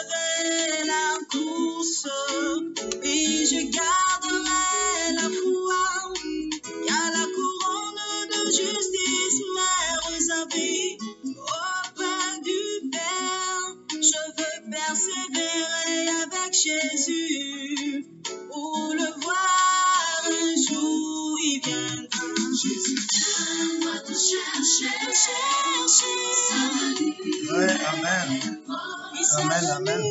poursuivrai la course et je garderai la foi, car la couronne de justice m'est réservée auprès du Père. Je veux persévérer avec Jésus pour le voir un jour il viendra. Jésus viendra te chercher. Ouais, amen. Amen, amen.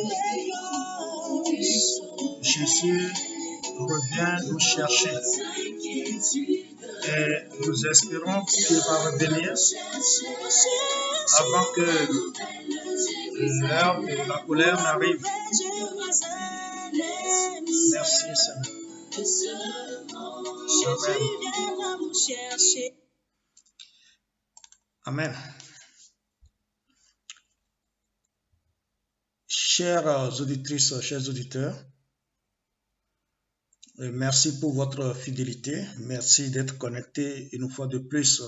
Jésus revient nous chercher. Et nous espérons qu'il va revenir avant que l'heure de la colère n'arrive. Merci Seigneur. Amen. Amen. Chères auditrices, chers auditeurs, merci pour votre fidélité. Merci d'être connectés une fois de plus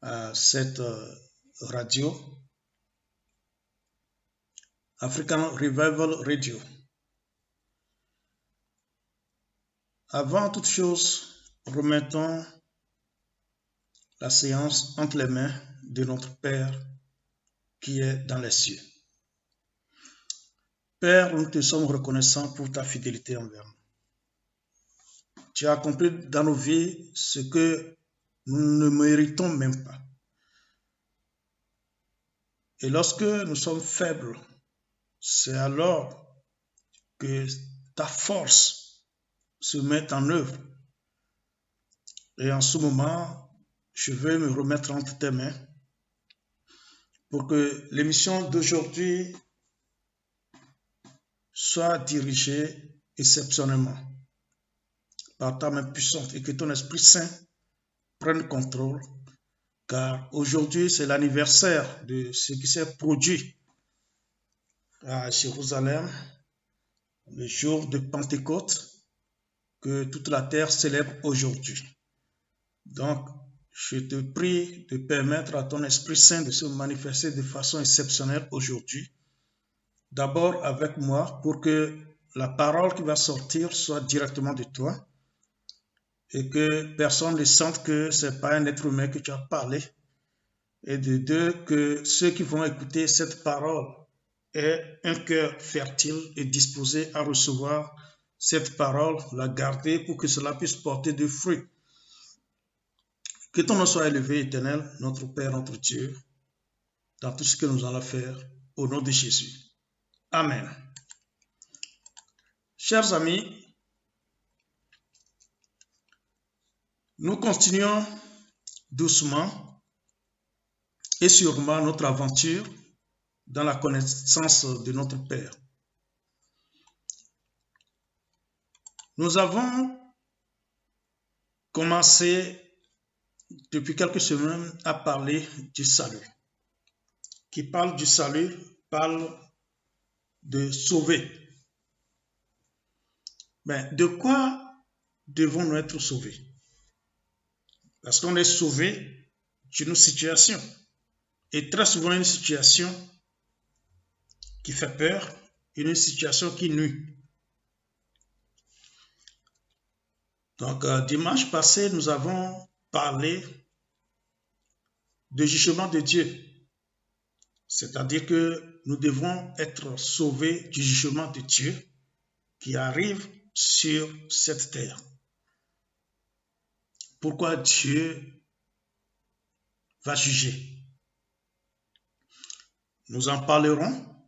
à cette radio, African Revival Radio. Avant toute chose, remettons la séance entre les mains de notre Père qui est dans les cieux. Père, nous te sommes reconnaissants pour ta fidélité envers nous. Tu as accompli dans nos vies ce que nous ne méritons même pas. Et lorsque nous sommes faibles, c'est alors que ta force se met en œuvre. Et en ce moment, je veux me remettre entre tes mains pour que l'émission d'aujourd'hui soit dirigée exceptionnellement par ta main puissante et que ton Esprit Saint prenne contrôle, car aujourd'hui c'est l'anniversaire de ce qui s'est produit à Jérusalem, le jour de Pentecôte que toute la terre célèbre aujourd'hui. Donc, je te prie de permettre à ton Esprit Saint de se manifester de façon exceptionnelle aujourd'hui. D'abord avec moi pour que la parole qui va sortir soit directement de toi et que personne ne sente que ce n'est pas un être humain que tu as parlé. Et de deux, que ceux qui vont écouter cette parole aient un cœur fertile et disposé à recevoir cette parole, la garder pour que cela puisse porter des fruits. Que ton nom soit élevé, Éternel, notre Père, notre Dieu, dans tout ce que nous allons faire, au nom de Jésus. Amen. Chers amis, nous continuons doucement et sûrement notre aventure dans la connaissance de notre Père. Nous avons commencé depuis quelques semaines à parler du salut. Qui parle du salut parle de sauver. Mais de quoi devons-nous être sauvés? Parce qu'on est sauvé d'une situation. Et très souvent une situation qui fait peur, une situation qui nuit. Donc, dimanche passé, nous avons parlé du jugement de Dieu. C'est-à-dire que nous devons être sauvés du jugement de Dieu qui arrive sur cette terre. Pourquoi Dieu va juger? Nous en parlerons,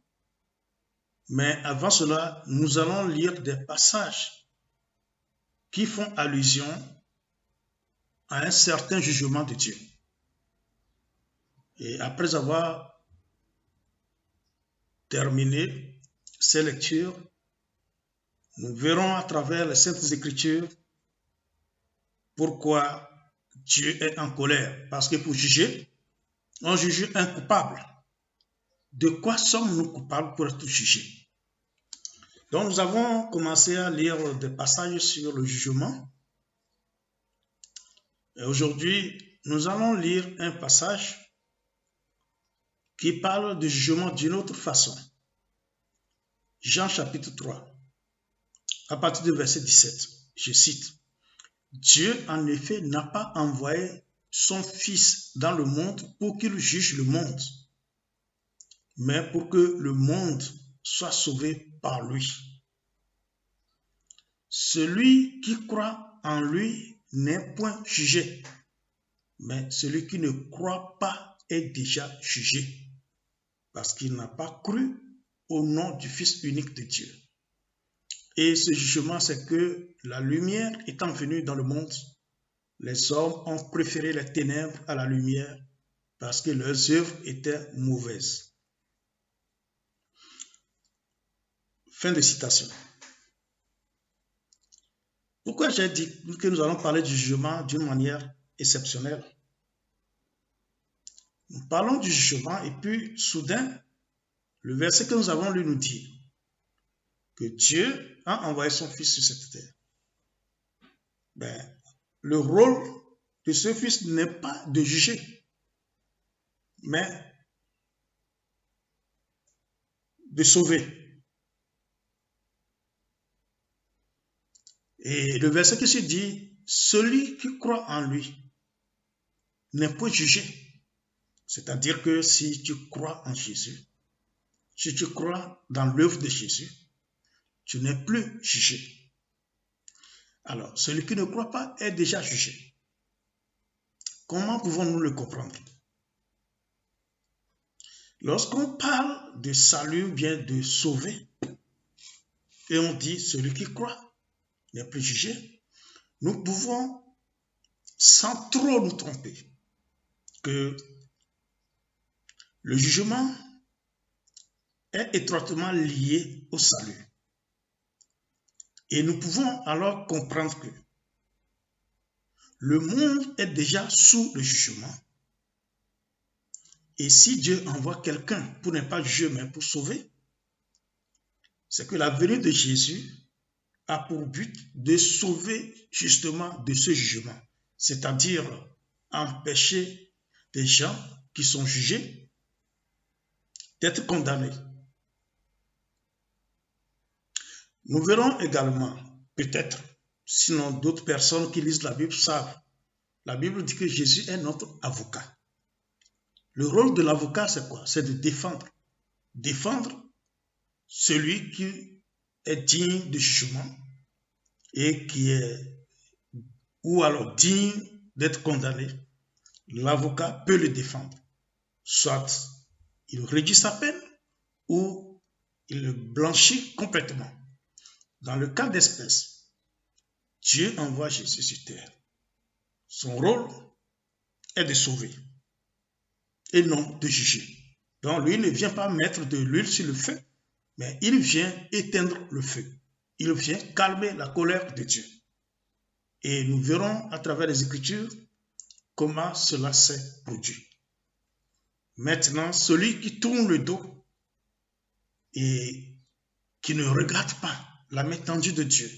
mais avant cela, nous allons lire des passages qui font allusion à un certain jugement de Dieu. Et après avoir terminé ces lectures, nous verrons à travers les Saintes Écritures pourquoi Dieu est en colère. Parce que pour juger, on juge un coupable. De quoi sommes-nous coupables pour être jugés? Donc nous avons commencé à lire des passages sur le jugement. Et aujourd'hui, nous allons lire un passage qui parle du jugement d'une autre façon. Jean chapitre 3, à partir du verset 17, je cite, « Dieu en effet n'a pas envoyé son Fils dans le monde pour qu'il juge le monde, mais pour que le monde soit sauvé par lui. Celui qui croit en lui n'est point jugé, mais celui qui ne croit pas est déjà jugé, parce qu'il n'a pas cru au nom du Fils unique de Dieu. Et ce jugement, c'est que la lumière étant venue dans le monde, les hommes ont préféré les ténèbres à la lumière parce que leurs œuvres étaient mauvaises. » Fin de citation. Pourquoi j'ai dit que nous allons parler du jugement d'une manière exceptionnelle? Nous parlons du jugement et puis soudain, le verset que nous avons lu nous dit que Dieu a envoyé son Fils sur cette terre. Le rôle de ce Fils n'est pas de juger, mais de sauver. Et le verset qui se dit, celui qui croit en lui n'est point jugé. C'est-à-dire que si tu crois en Jésus, si tu crois dans l'œuvre de Jésus, tu n'es plus jugé. Alors, celui qui ne croit pas est déjà jugé. Comment pouvons-nous le comprendre? Lorsqu'on parle de salut, bien de sauver, et on dit celui qui croit n'est plus jugé, nous pouvons, sans trop nous tromper, que le jugement est étroitement lié au salut. Et nous pouvons alors comprendre que le monde est déjà sous le jugement. Et si Dieu envoie quelqu'un pour ne pas juger, mais pour sauver, c'est que la venue de Jésus a pour but de sauver justement de ce jugement, c'est-à-dire empêcher des gens qui sont jugés d'être condamnés. Nous verrons également, peut-être, sinon d'autres personnes qui lisent la Bible savent, la Bible dit que Jésus est notre avocat. Le rôle de l'avocat, c'est quoi? C'est de défendre. Défendre celui qui est digne de jugement et qui est, ou alors digne d'être condamné. L'avocat peut le défendre. Soit il réduit sa peine ou il le blanchit complètement. Dans le cas d'espèce, Dieu envoie Jésus sur terre. Son rôle est de sauver et non de juger. Donc lui ne vient pas mettre de l'huile sur le feu, mais il vient éteindre le feu. Il vient calmer la colère de Dieu. Et nous verrons à travers les Écritures comment cela s'est produit. Maintenant, celui qui tourne le dos et qui ne regarde pas la main tendue de Dieu,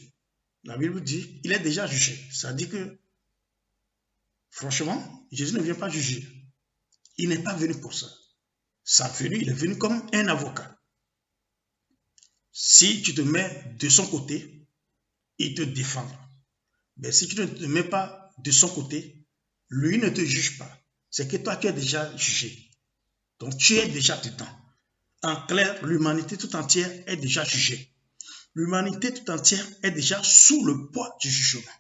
la Bible dit, il est déjà jugé. Ça dit que, franchement, Jésus ne vient pas juger. Il n'est pas venu pour ça. Sa venue, il est venu comme un avocat. Si tu te mets de son côté, il te défendra. Mais si tu ne te mets pas de son côté, lui ne te juge pas. C'est que toi qui es déjà jugé. Donc tu es déjà dedans. En clair, l'humanité tout entière est déjà jugée. L'humanité tout entière est déjà sous le poids du jugement.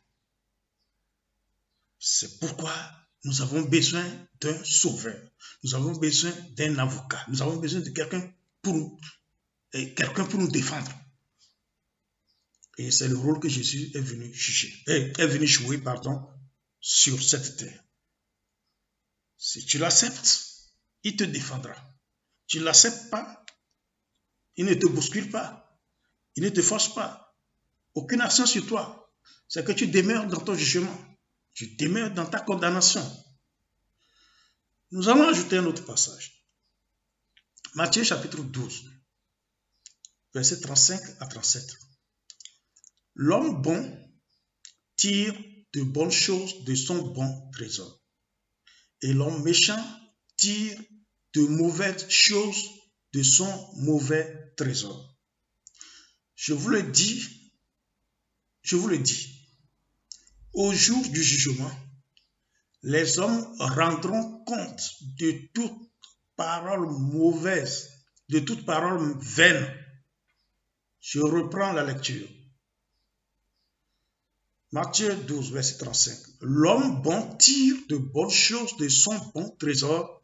C'est pourquoi nous avons besoin d'un sauveur. Nous avons besoin d'un avocat. Nous avons besoin de quelqu'un pour nous défendre. Et c'est le rôle que Jésus est venu jouer, sur cette terre. Si tu l'acceptes, il te défendra. Tu ne l'acceptes pas, il ne te bouscule pas, il ne te force pas. Aucune action sur toi. C'est que tu demeures dans ton jugement. Tu demeures dans ta condamnation. Nous allons ajouter un autre passage. Matthieu chapitre 12, versets 35 à 37. L'homme bon tire de bonnes choses de son bon trésor. Et l'homme méchant tire de mauvaises choses de son mauvais trésor. je vous le dis, au jour du jugement, les hommes rendront compte de toute parole mauvaise, de toute parole vaine. Je reprends la lecture. Matthieu 12, verset 35. L'homme bon tire de bonnes choses de son bon trésor,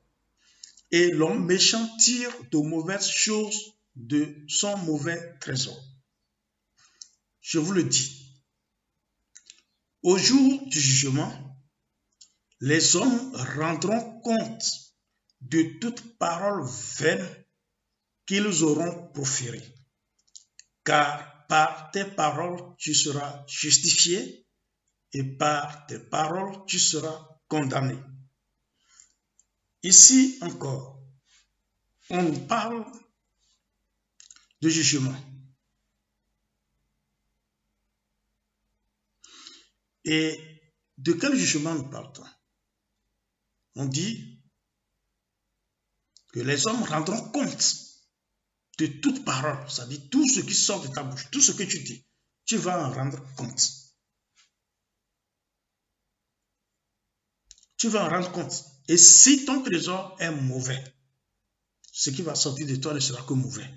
et l'homme méchant tire de mauvaises choses de son mauvais trésor. Je vous le dis, au jour du jugement, les hommes rendront compte de toute parole vaine qu'ils auront proférée, car par tes paroles tu seras justifié et par tes paroles tu seras condamné. Ici encore, on nous parle de jugement. Et de quel jugement nous parle-t-on? On dit que les hommes rendront compte de toute parole, c'est-à-dire tout ce qui sort de ta bouche, tout ce que tu dis, tu vas en rendre compte. Tu vas en rendre compte. Et si ton trésor est mauvais, ce qui va sortir de toi ne sera que mauvais.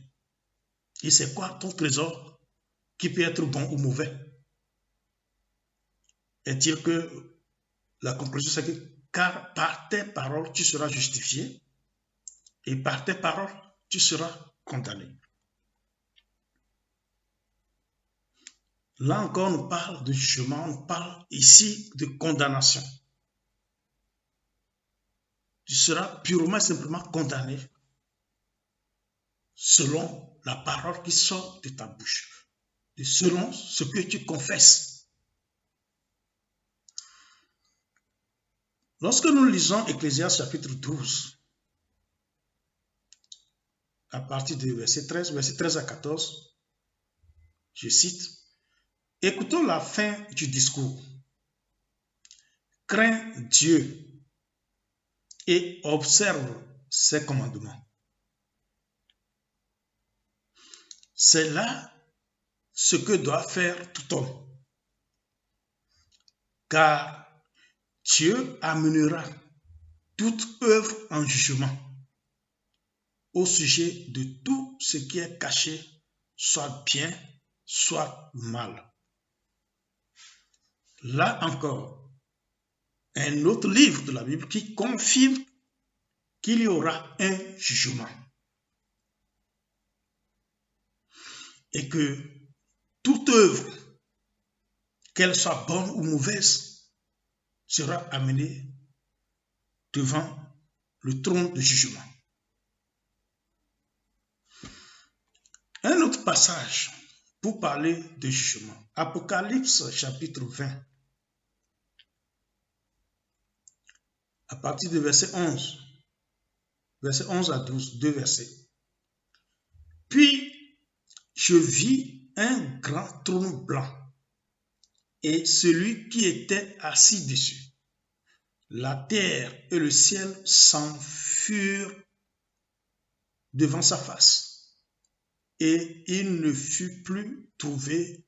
Et c'est quoi ton trésor qui peut être bon ou mauvais? Est-il que la conclusion c'est que car par tes paroles tu seras justifié et par tes paroles tu seras condamné. Là encore, on parle de jugement, on parle ici de condamnation. Tu seras purement et simplement condamné selon la parole qui sort de ta bouche, et selon ce que tu confesses. Lorsque nous lisons Ecclésiaste chapitre 12, à partir du verset 13 à 14, je cite, « Écoutons la fin du discours. Crains Dieu et observe ses commandements. C'est là ce que doit faire tout homme. Car Dieu amènera toute œuvre en jugement au sujet de tout ce qui est caché, soit bien, soit mal. » Là encore, un autre livre de la Bible qui confirme qu'il y aura un jugement. Et que toute œuvre, qu'elle soit bonne ou mauvaise, sera amenée devant le trône de jugement. Un autre passage pour parler de jugement. Apocalypse chapitre 20. À partir du verset 11. Verset 11 à 12, deux versets. Puis je vis un grand trône blanc et celui qui était assis dessus. La terre et le ciel s'enfurent devant sa face, et il ne fut plus trouvé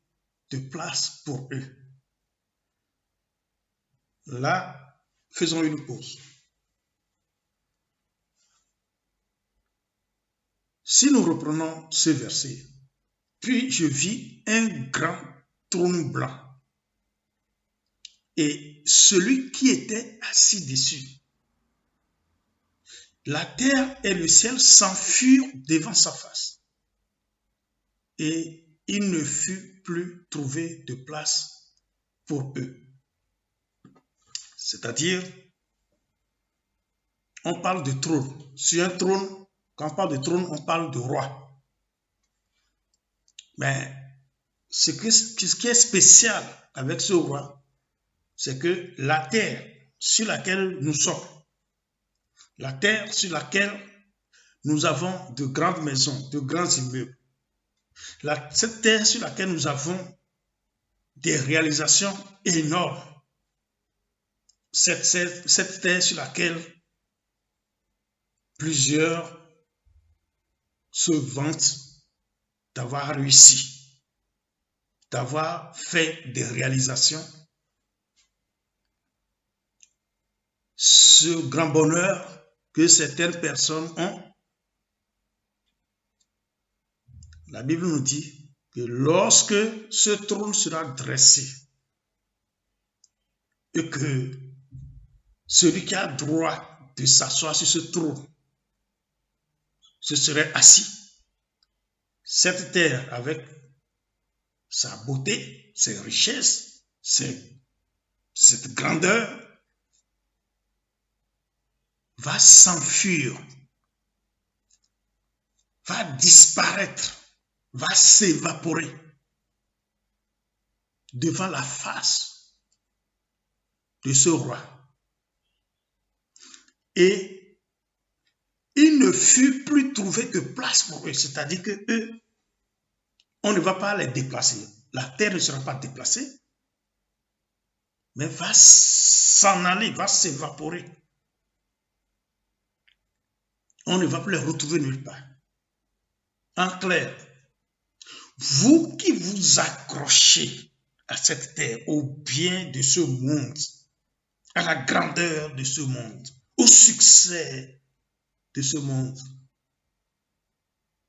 de place pour eux. Là, faisons une pause. Si nous reprenons ce verset, puis je vis un grand trône blanc et celui qui était assis dessus. La terre et le ciel s'enfurent devant sa face, et il ne fut plus trouvé de place pour eux. C'est-à-dire, on parle de trône. Sur un trône, quand on parle de trône, on parle de roi. Mais ce qui est spécial avec ce roi, c'est que la terre sur laquelle nous sommes, la terre sur laquelle nous avons de grandes maisons, de grands immeubles, cette terre sur laquelle nous avons des réalisations énormes, cette terre sur laquelle plusieurs se vantent d'avoir réussi. d'avoir fait des réalisations, ce grand bonheur que certaines personnes ont. La Bible nous dit que lorsque ce trône sera dressé et que celui qui a droit de s'asseoir sur ce trône se serait assis, cette terre avec sa beauté, ses richesses, cette grandeur va s'enfuir, va disparaître, va s'évaporer devant la face de ce roi. Et il ne fut plus trouvé que place pour eux, c'est-à-dire que eux, on ne va pas les déplacer. La terre ne sera pas déplacée, mais va s'en aller, va s'évaporer. On ne va plus les retrouver nulle part. En clair, vous qui vous accrochez à cette terre, au bien de ce monde, à la grandeur de ce monde, au succès de ce monde,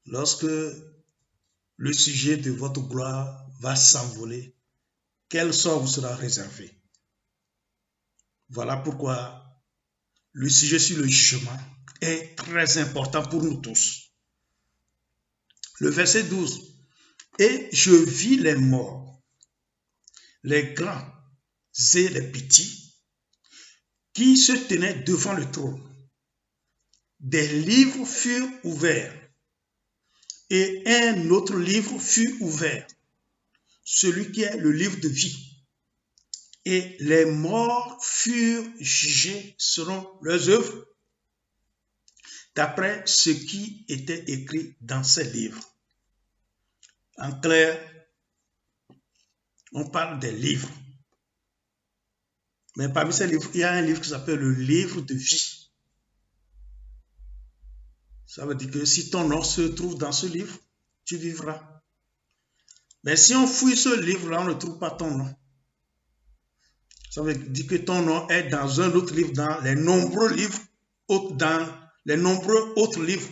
lorsque le sujet de votre gloire va s'envoler, quel sort vous sera réservé? Voilà pourquoi le sujet sur le jugement est très important pour nous tous. Le verset 12. Et je vis les morts, les grands et les petits, qui se tenaient devant le trône. Des livres furent ouverts, et un autre livre fut ouvert, celui qui est le livre de vie. Et les morts furent jugés selon leurs œuvres, d'après ce qui était écrit dans ces livres. En clair, on parle des livres. Mais parmi ces livres, il y a un livre qui s'appelle le livre de vie. Ça veut dire que si ton nom se trouve dans ce livre, tu vivras. Mais si on fouille ce livre-là, on ne trouve pas ton nom. Ça veut dire que ton nom est dans un autre livre, dans les nombreux livres, dans les nombreux autres livres.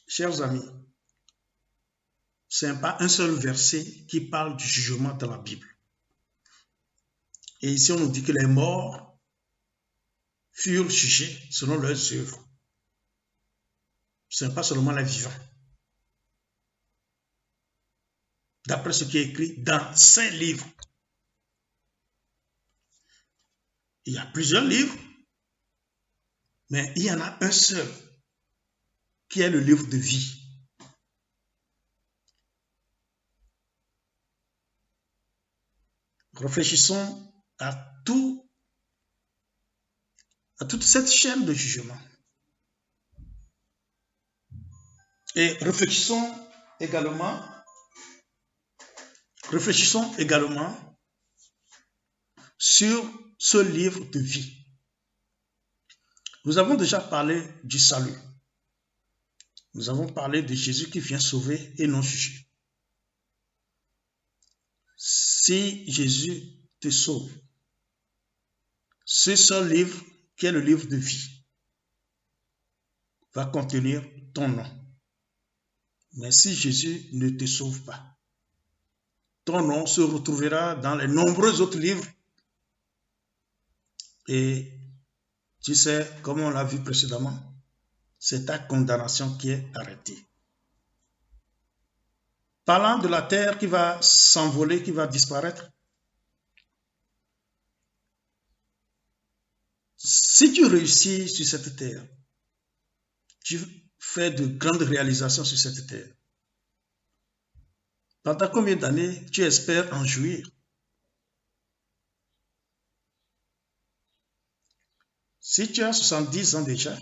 Chers amis, ce n'est pas un seul verset qui parle du jugement dans la Bible. Et ici, on nous dit que les morts furent jugés selon leurs œuvres. Ce n'est pas seulement les vivants. D'après ce qui est écrit dans ces livres. Il y a plusieurs livres, mais il y en a un seul qui est le livre de vie. Réfléchissons à toute cette chaîne de jugement. Et réfléchissons également sur ce livre de vie. Nous avons déjà parlé du salut. Nous avons parlé de Jésus qui vient sauver et non juger. Si Jésus te sauve, ce seul livre qui est le livre de vie va contenir ton nom. Mais si Jésus ne te sauve pas, ton nom se retrouvera dans les nombreux autres livres. Et tu sais, comme on l'a vu précédemment, c'est ta condamnation qui est arrêtée. Parlant de la terre qui va s'envoler, qui va disparaître, si tu réussis sur cette terre, tu fais de grandes réalisations sur cette terre, pendant combien d'années tu espères en jouir? Si tu as 70 ans déjà,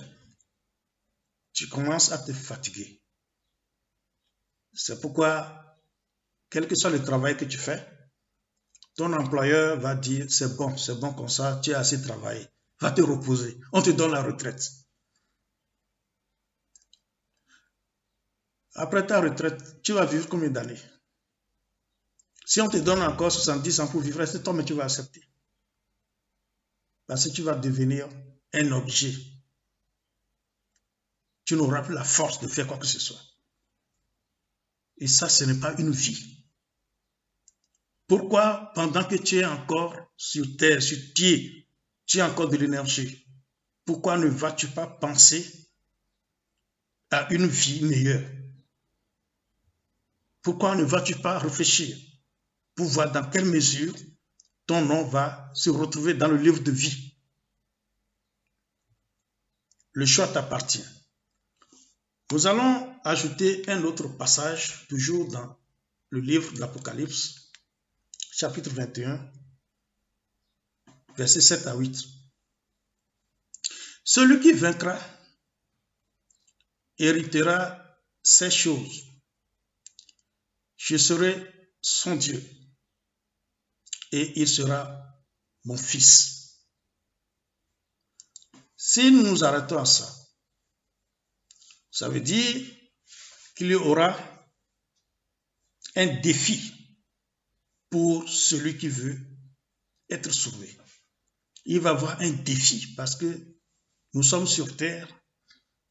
tu commences à te fatiguer. C'est pourquoi, quel que soit le travail que tu fais, ton employeur va dire c'est bon comme ça, tu as assez travaillé, va te reposer, on te donne la retraite. Après ta retraite, tu vas vivre combien d'années? Si on te donne encore 70 ans pour vivre, est-ce que toi, mais tu vas accepter? Parce que tu vas devenir un objet. Tu n'auras plus la force de faire quoi que ce soit. Et ça, ce n'est pas une vie. Pourquoi, pendant que tu es encore sur terre, sur pied, tu as encore de l'énergie, pourquoi ne vas-tu pas penser à une vie meilleure? Pourquoi ne vas-tu pas réfléchir pour voir dans quelle mesure ton nom va se retrouver dans le livre de vie? Le choix t'appartient. Nous allons ajouter un autre passage, toujours dans le livre de l'Apocalypse, chapitre 21, versets 7 à 8. Celui qui vaincra héritera ces choses. Je serai son Dieu et il sera mon fils. Si nous nous arrêtons à ça, ça veut dire qu'il y aura un défi pour celui qui veut être sauvé. Il va avoir un défi parce que nous sommes sur terre,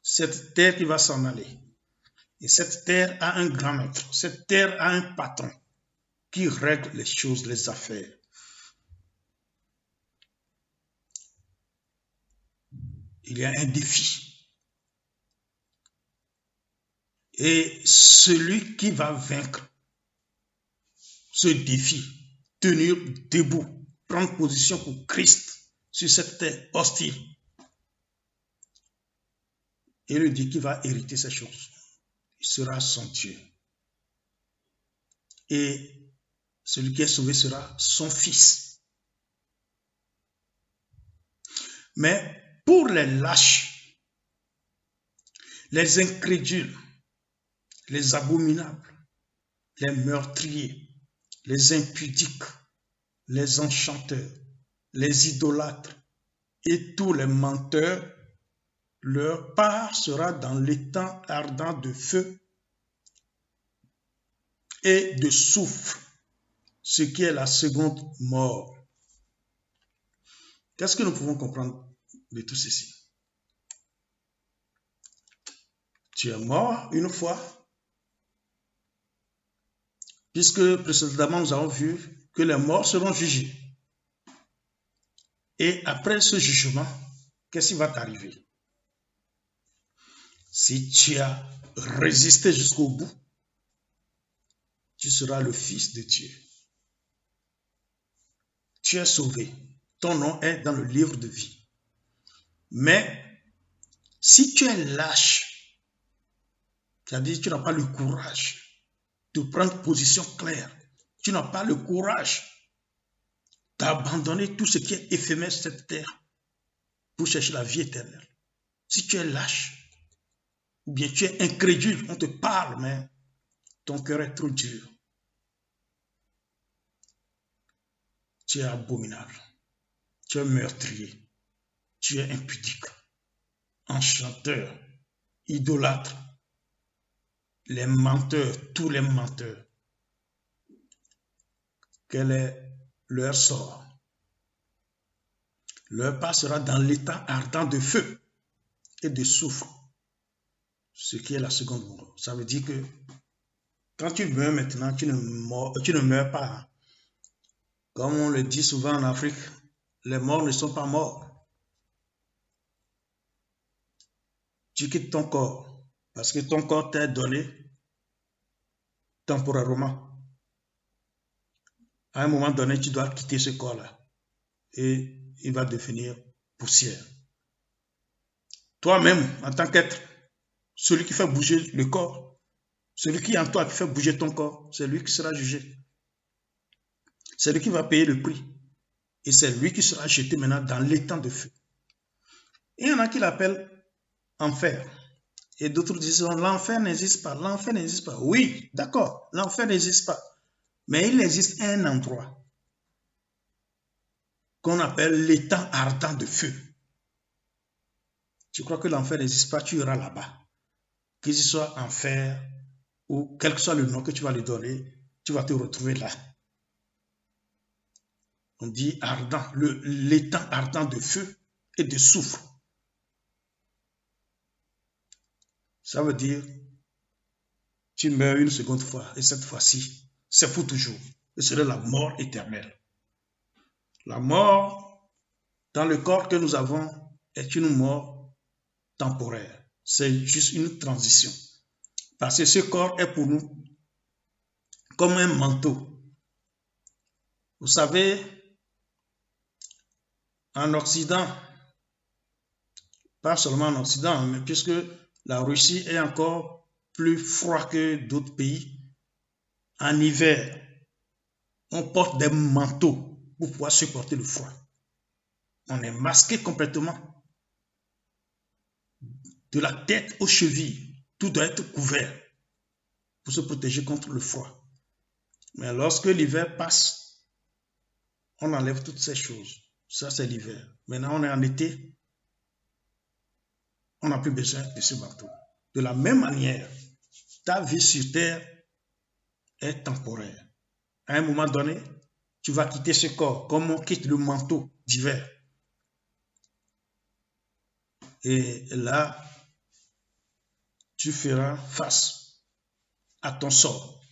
cette terre qui va s'en aller. Et cette terre a un grand maître, cette terre a un patron qui règle les choses, les affaires. Il y a un défi. Et celui qui va vaincre ce défi, tenir debout, prendre position pour Christ sur cette terre hostile, et lui dit qu'il va hériter ces choses. Il sera son Dieu. Et celui qui est sauvé sera son fils. Mais pour les lâches, les incrédules, les abominables, les meurtriers, les impudiques, les enchanteurs, les idolâtres et tous les menteurs, leur part sera dans l'étang ardent de feu et de soufre, ce qui est la seconde mort. Qu'est-ce que nous pouvons comprendre de tout ceci? Tu es mort une fois, puisque précédemment nous avons vu que les morts seront jugés. Et après ce jugement, qu'est-ce qui va t'arriver? Si tu as résisté jusqu'au bout, tu seras le fils de Dieu. Tu es sauvé. Ton nom est dans le livre de vie. Mais si tu es lâche, c'est-à-dire que tu n'as pas le courage de prendre position claire, tu n'as pas le courage d'abandonner tout ce qui est éphémère sur cette terre pour chercher la vie éternelle. Si tu es lâche, ou bien tu es incrédule, on te parle, mais ton cœur est trop dur. Tu es abominable, tu es meurtrier, tu es impudique, enchanteur, idolâtre, les menteurs, tous les menteurs. Quel est leur sort? Leur part sera dans l'étang ardent de feu et de soufre, ce qui est la seconde mort. Ça veut dire que quand tu meurs maintenant, tu ne meurs pas. Comme on le dit souvent en Afrique, les morts ne sont pas morts. Tu quittes ton corps parce que ton corps t'est donné temporairement. À un moment donné, tu dois quitter ce corps-là et il va devenir poussière. Toi-même, en tant qu'être, celui qui fait bouger le corps, celui qui est en toi qui fait bouger ton corps, c'est lui qui sera jugé. C'est lui qui va payer le prix. Et c'est lui qui sera jeté maintenant dans l'étang de feu. Et il y en a qui l'appellent enfer. Et d'autres disent, l'enfer n'existe pas. L'enfer n'existe pas. Oui, d'accord, l'enfer n'existe pas. Mais il existe un endroit qu'on appelle l'étang ardent de feu. Tu crois que l'enfer n'existe pas, tu iras là-bas. Qu'il soit enfer, ou quel que soit le nom que tu vas lui donner, tu vas te retrouver là. On dit ardent, l'étang ardent de feu et de soufre. Ça veut dire, tu meurs une seconde fois, et cette fois-ci, c'est pour toujours. Et c'est la mort éternelle. La mort dans le corps que nous avons est une mort temporaire. C'est juste une transition. Parce que ce corps est pour nous comme un manteau. Vous savez, en Occident, pas seulement en Occident, mais puisque la Russie est encore plus froid que d'autres pays, en hiver, on porte des manteaux pour pouvoir supporter le froid. On est masqué complètement. De la tête aux chevilles, tout doit être couvert pour se protéger contre le froid. Mais lorsque l'hiver passe, on enlève toutes ces choses. Ça, c'est l'hiver. Maintenant, on est en été. On n'a plus besoin de ce manteau. De la même manière, ta vie sur terre est temporaire. À un moment donné, tu vas quitter ce corps comme on quitte le manteau d'hiver. Et là, tu feras face à ton sort.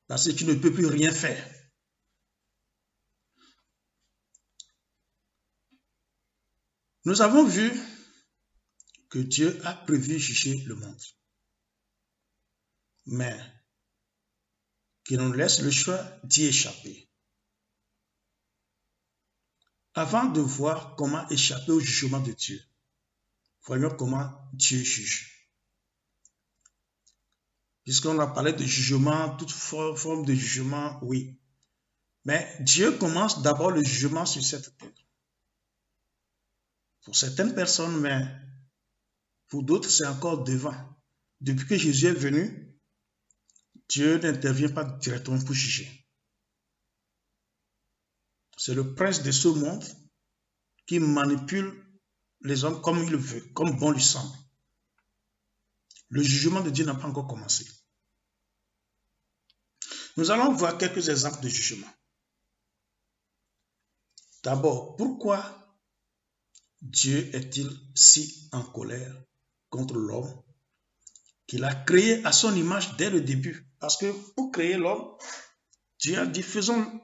Parce que tu ne peux plus rien faire. Nous avons vu que Dieu a prévu juger le monde. Mais qu'il nous laisse le choix d'y échapper. Avant de voir comment échapper au jugement de Dieu, voyons comment Dieu juge. Puisqu'on a parlé de jugement, toute forme de jugement, oui. Mais Dieu commence d'abord le jugement sur cette terre. Pour certaines personnes, mais pour d'autres, c'est encore devant. Depuis que Jésus est venu, Dieu n'intervient pas directement pour juger. C'est le prince de ce monde qui manipule les hommes comme il veut, comme bon lui semble. Le jugement de Dieu n'a pas encore commencé. Nous allons voir quelques exemples de jugement. D'abord, pourquoi Dieu est-il si en colère contre l'homme qu'il a créé à son image dès le début? Parce que pour créer l'homme, Dieu a dit, faisons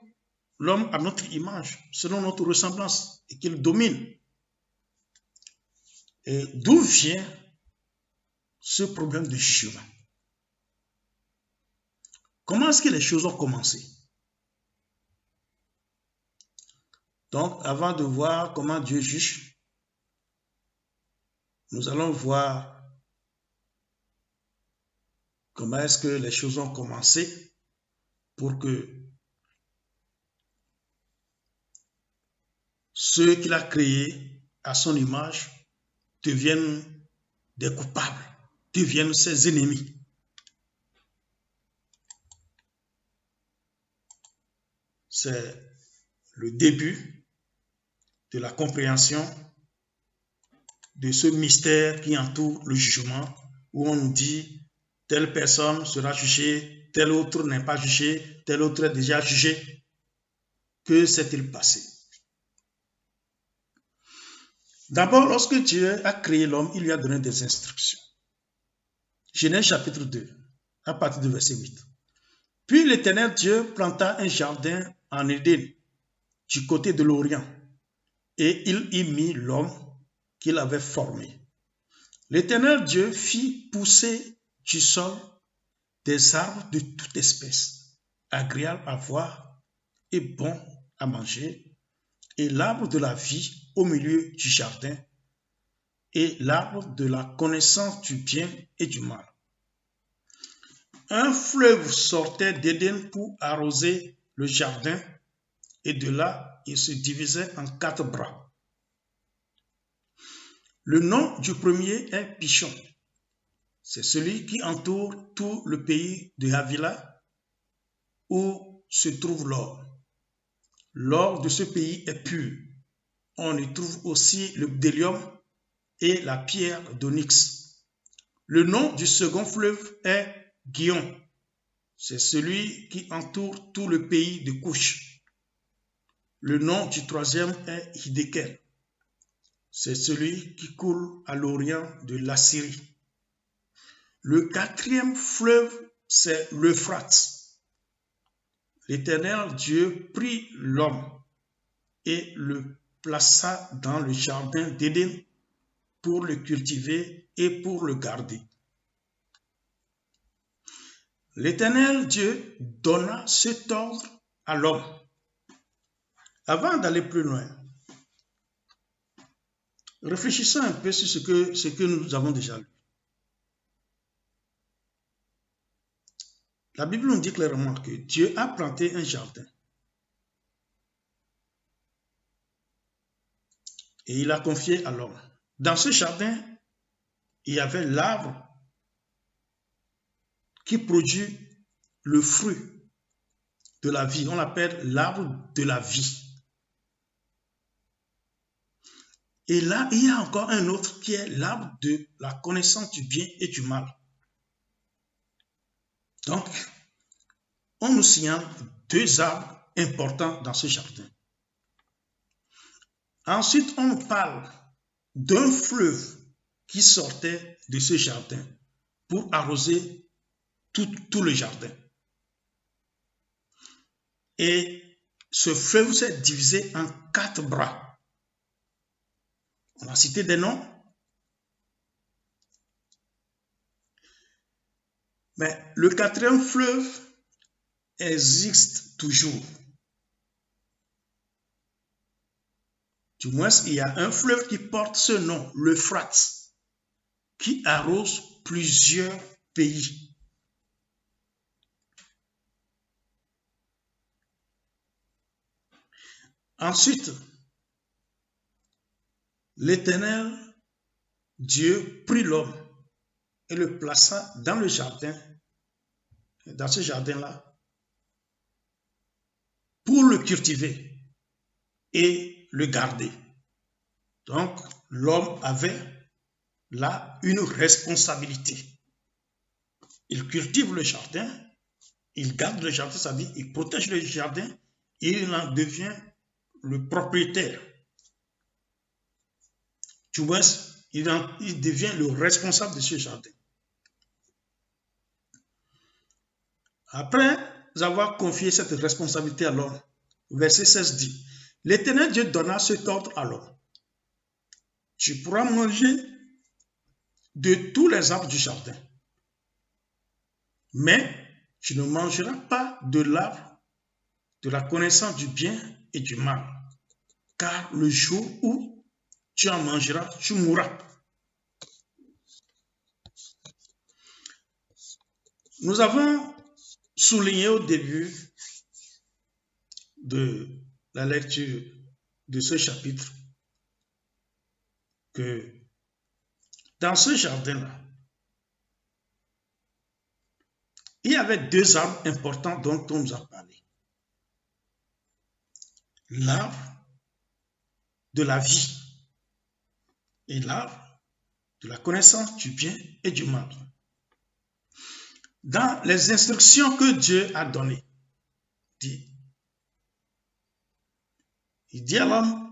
l'homme à notre image, selon notre ressemblance, et qu'il domine. Et d'où vient ce problème de jugement? Comment est-ce que les choses ont commencé? Donc, avant de voir comment Dieu juge, nous allons voir comment est-ce que les choses ont commencé pour que ceux qu'il a créés à son image deviennent des coupables, deviennent ses ennemis. C'est le début de la compréhension de ce mystère qui entoure le jugement, où on nous dit telle personne sera jugée, tel autre n'est pas jugé, tel autre est déjà jugé. Que s'est-il passé? D'abord, lorsque Dieu a créé l'homme, il lui a donné des instructions. Genèse chapitre 2, à partir du verset 8. Puis l'Éternel Dieu planta un jardin en Éden, du côté de l'Orient, et il y mit l'homme qu'il avait formé. L'Éternel Dieu fit pousser du sol des arbres de toute espèce, agréables à voir et bons à manger, et l'arbre de la vie au milieu du jardin, et l'arbre de la connaissance du bien et du mal. Un fleuve sortait d'Éden pour arroser le jardin, et de là, il se divisait en 4 bras. Le nom du premier est Pishon. C'est celui qui entoure tout le pays de Havila, où se trouve l'or. L'or de ce pays est pur. On y trouve aussi le bdellium et la pierre d'onyx. Le nom du second fleuve est Gihon. C'est celui qui entoure tout le pays de Couche. Le nom du troisième est Hiddekel. C'est celui qui coule à l'orient de l'Assyrie. Le quatrième fleuve, c'est l'Euphrate. L'Éternel Dieu prit l'homme et le plaça dans le jardin d'Éden pour le cultiver et pour le garder. L'Éternel Dieu donna cet ordre à l'homme. Avant d'aller plus loin, réfléchissons un peu sur ce que nous avons déjà lu. La Bible nous dit clairement que Dieu a planté un jardin. Et il a confié à l'homme. Dans ce jardin, il y avait l'arbre qui produit le fruit de la vie. On l'appelle l'arbre de la vie. Et là, il y a encore un autre qui est l'arbre de la connaissance du bien et du mal. Donc, on nous signale deux arbres importants dans ce jardin. Ensuite, on nous parle d'un fleuve qui sortait de ce jardin pour arroser tout le jardin. Et ce fleuve s'est divisé en 4 bras. On a cité des noms. Mais le 4e fleuve existe toujours. Du moins, il y a un fleuve qui porte ce nom, l'Euphrate, qui arrose plusieurs pays. Ensuite, l'Éternel Dieu prit l'homme et le plaça dans le jardin, dans ce jardin-là, pour le cultiver et le garder. Donc, l'homme avait là une responsabilité. Il cultive le jardin, il garde le jardin, c'est-à-dire il protège le jardin et il en devient le propriétaire. Du moins, il devient le responsable de ce jardin. Après avoir confié cette responsabilité à l'homme, verset 16 dit, l'Éternel Dieu donna cet ordre à l'homme. Tu pourras manger de tous les arbres du jardin, mais tu ne mangeras pas de l'arbre de la connaissance du bien et du mal, car le jour où tu en mangeras, tu mourras. Nous avons souligné au début de la lecture de ce chapitre que dans ce jardin-là, il y avait 2 arbres importants dont on nous a parlé. L'arbre de la vie et l'arbre de la connaissance du bien et du mal. Dans les instructions que Dieu a données, il dit à l'homme,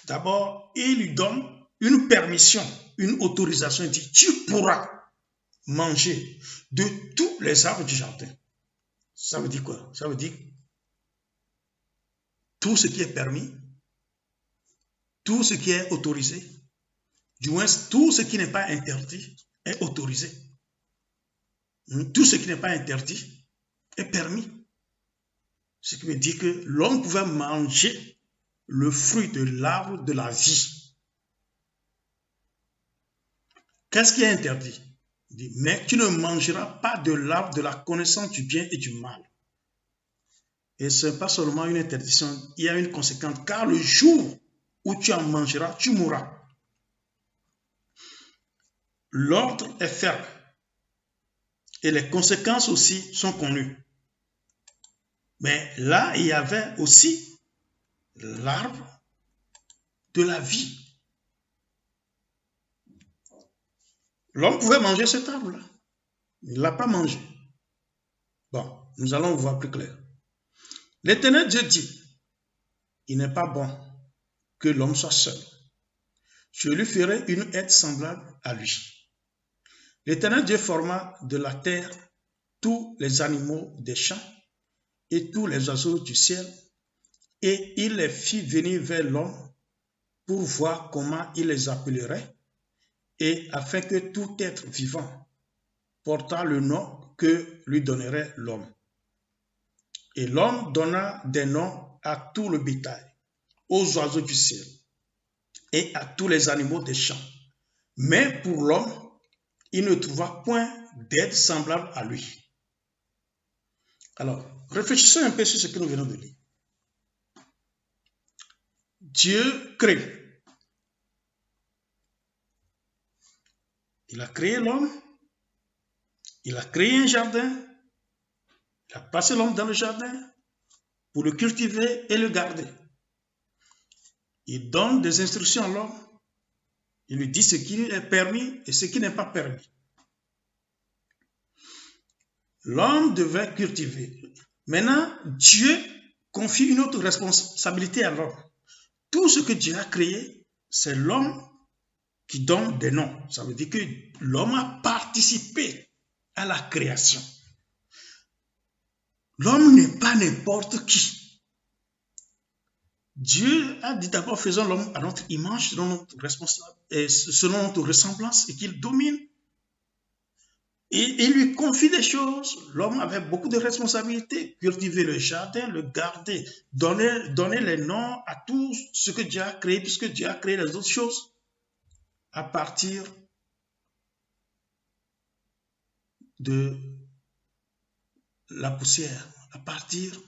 d'abord, il lui donne une permission, une autorisation. Il dit, tu pourras manger de tous les arbres du jardin. Ça veut dire quoi? Ça veut dire tout ce qui est permis, tout ce qui est autorisé, du moins tout ce qui n'est pas interdit est autorisé. Tout ce qui n'est pas interdit est permis. Ce qui veut dire que l'homme pouvait manger le fruit de l'arbre de la vie. Qu'est-ce qui est interdit? Il dit, mais tu ne mangeras pas de l'arbre de la connaissance du bien et du mal. Et ce n'est pas seulement une interdiction, il y a une conséquence, car le jour où tu en mangeras, tu mourras. L'ordre est ferme et les conséquences aussi sont connues. Mais là, il y avait aussi l'arbre de la vie. L'homme pouvait manger cet arbre-là. Il ne l'a pas mangé. Bon, nous allons voir plus clair. L'Éternel Dieu dit, il n'est pas bon que l'homme soit seul. Je lui ferai une aide semblable à lui. L'Éternel Dieu forma de la terre tous les animaux des champs et tous les oiseaux du ciel, et il les fit venir vers l'homme pour voir comment il les appellerait, et afin que tout être vivant portât le nom que lui donnerait l'homme. Et l'homme donna des noms à tout le bétail, aux oiseaux du ciel et à tous les animaux des champs. Mais pour l'homme, il ne trouva point d'aide semblable à lui. Alors, réfléchissons un peu sur ce que nous venons de lire. Dieu crée. Il a créé l'homme. Il a créé un jardin. Il a placé l'homme dans le jardin pour le cultiver et le garder. Il donne des instructions à l'homme. Il lui dit ce qui est permis et ce qui n'est pas permis. L'homme devait cultiver. Maintenant, Dieu confie une autre responsabilité à l'homme. Tout ce que Dieu a créé, c'est l'homme qui donne des noms. Ça veut dire que l'homme a participé à la création. L'homme n'est pas n'importe qui. Dieu a dit d'abord, faisons l'homme à notre image, selon notre ressemblance, et qu'il domine. Et il lui confie des choses. L'homme avait beaucoup de responsabilités. Cultiver le jardin, le garder, donner les noms à tout ce que Dieu a créé, puisque Dieu a créé les autres choses à partir de la poussière, à partir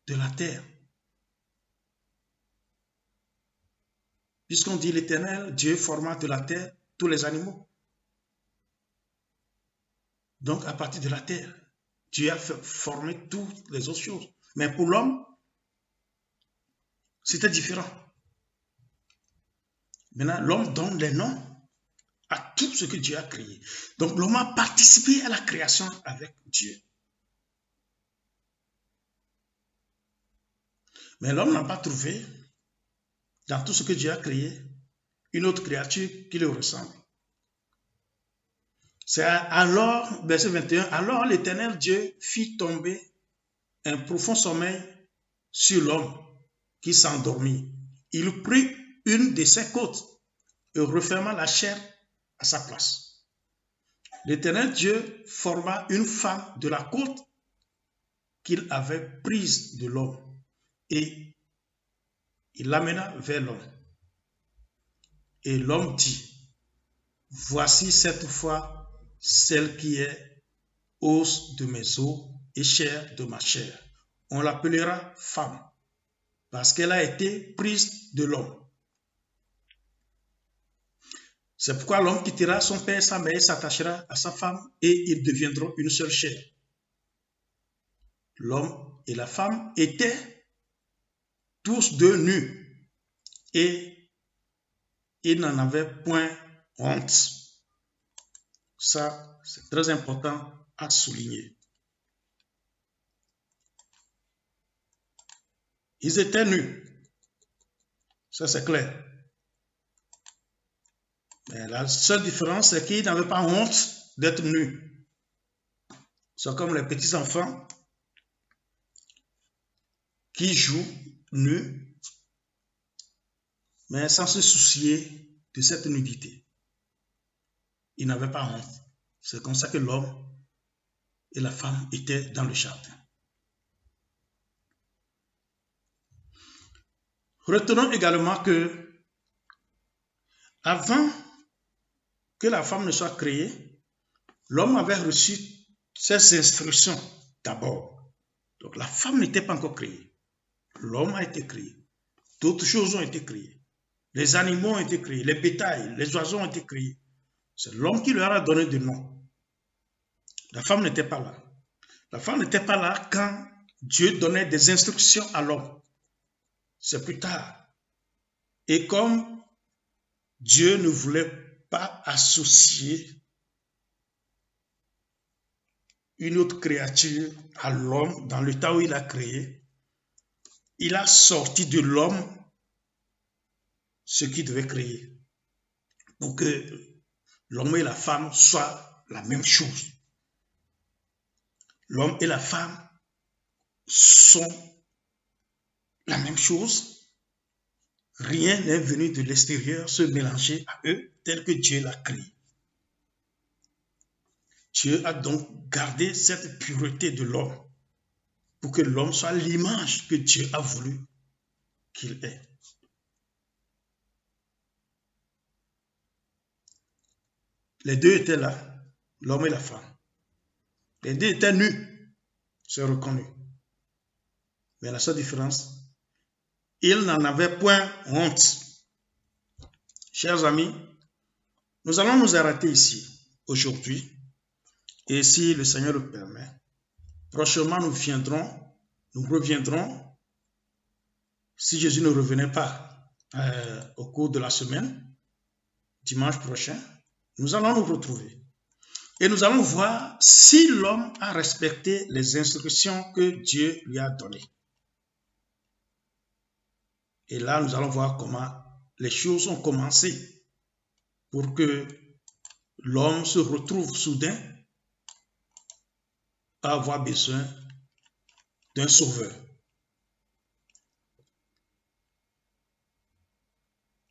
de la terre. Puisqu'on dit l'Éternel, Dieu forma de la terre tous les animaux. Donc, à partir de la terre, Dieu a formé toutes les autres choses. Mais pour l'homme, c'était différent. Maintenant, l'homme donne les noms à tout ce que Dieu a créé. Donc, l'homme a participé à la création avec Dieu. Mais l'homme n'a pas trouvé, dans tout ce que Dieu a créé, une autre créature qui lui ressemble. C'est alors, verset 21, alors l'Éternel Dieu fit tomber un profond sommeil sur l'homme qui s'endormit. Il prit une de ses côtes et referma la chair à sa place. L'Éternel Dieu forma une femme de la côte qu'il avait prise de l'homme et il l'amena vers l'homme. Et l'homme dit, voici cette fois celle qui est os de mes os et chair de ma chair. On l'appellera femme, parce qu'elle a été prise de l'homme. C'est pourquoi l'homme quittera son père et sa mère, s'attachera à sa femme, et ils deviendront une seule chair. L'homme et la femme étaient tous deux nus, et ils n'en avaient point honte. Ça, c'est très important à souligner. Ils étaient nus. Ça, c'est clair. Mais la seule différence, c'est qu'ils n'avaient pas honte d'être nus. C'est comme les petits enfants qui jouent nus, mais sans se soucier de cette nudité. Ils n'avaient pas honte. C'est comme ça que l'homme et la femme étaient dans le jardin. Retenons également que avant que la femme ne soit créée, l'homme avait reçu ces instructions d'abord. Donc la femme n'était pas encore créée. L'homme a été créé. D'autres choses ont été créées. Les animaux ont été créés. Les bétails, les oiseaux ont été créés. C'est l'homme qui leur a donné des noms. La femme n'était pas là. La femme n'était pas là quand Dieu donnait des instructions à l'homme. C'est plus tard. Et comme Dieu ne voulait pas associer une autre créature à l'homme dans le temps où il a créé. Il a sorti de l'homme ce qu'il devait créer pour que l'homme et la femme soient la même chose. L'homme et la femme sont la même chose. Rien n'est venu de l'extérieur se mélanger à eux tel que Dieu l'a créé. Dieu a donc gardé cette pureté de l'homme pour que l'homme soit l'image que Dieu a voulu qu'il ait. Les deux étaient là, l'homme et la femme. Les deux étaient nus, c'est reconnu. Mais la seule différence, ils n'en avaient point honte. Chers amis, nous allons nous arrêter ici aujourd'hui. Et si le Seigneur le permet, prochainement nous reviendrons, si Jésus ne revenait pas au cours de la semaine, dimanche prochain, nous allons nous retrouver. Et nous allons voir si l'homme a respecté les instructions que Dieu lui a données. Et là, nous allons voir comment les choses ont commencé pour que l'homme se retrouve soudain à avoir besoin d'un sauveur.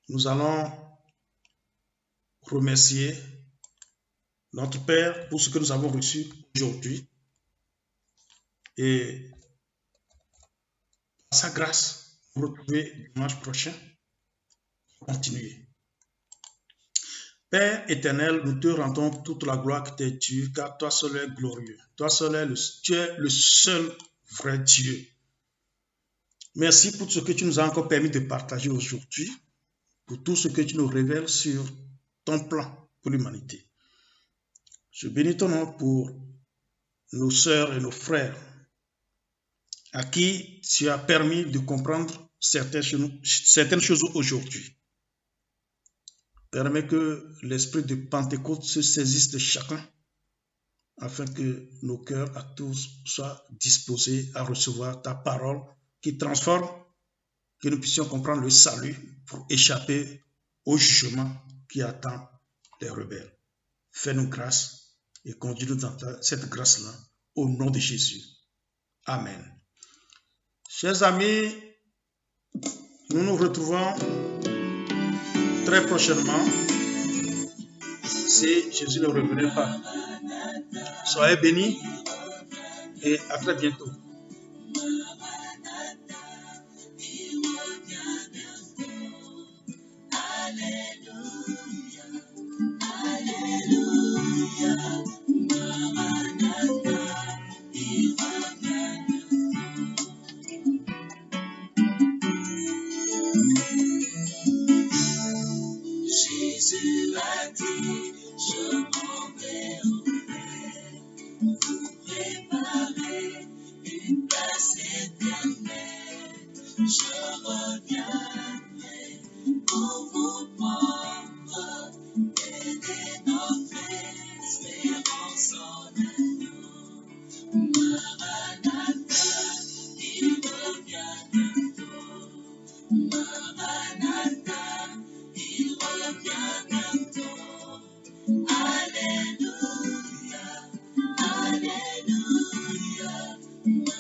Nous allons remercier notre Père pour ce que nous avons reçu aujourd'hui et par sa grâce, nous retrouver dimanche prochain pour continuer. Père éternel, nous te rendons toute la gloire qui t'est due, car toi seul es glorieux. Toi seul tu es le seul vrai Dieu. Merci pour ce que tu nous as encore permis de partager aujourd'hui, pour tout ce que tu nous révèles sur ton plan pour l'humanité. Je bénis ton nom pour nos sœurs et nos frères à qui tu as permis de comprendre certaines choses aujourd'hui. Permets que l'esprit de Pentecôte se saisisse de chacun afin que nos cœurs à tous soient disposés à recevoir ta parole qui transforme, que nous puissions comprendre le salut pour échapper au jugement qui attend les rebelles. Fais-nous grâce et conduis-nous dans cette grâce-là au nom de Jésus. Amen. Chers amis, nous nous retrouvons très prochainement si Jésus ne revenait pas. Soyez bénis et à très bientôt. Jésus a dit, je m'en vais au Père, vous préparer une place éternelle. Je reviendrai pour vous prendre, telle est notre espérance en agneau.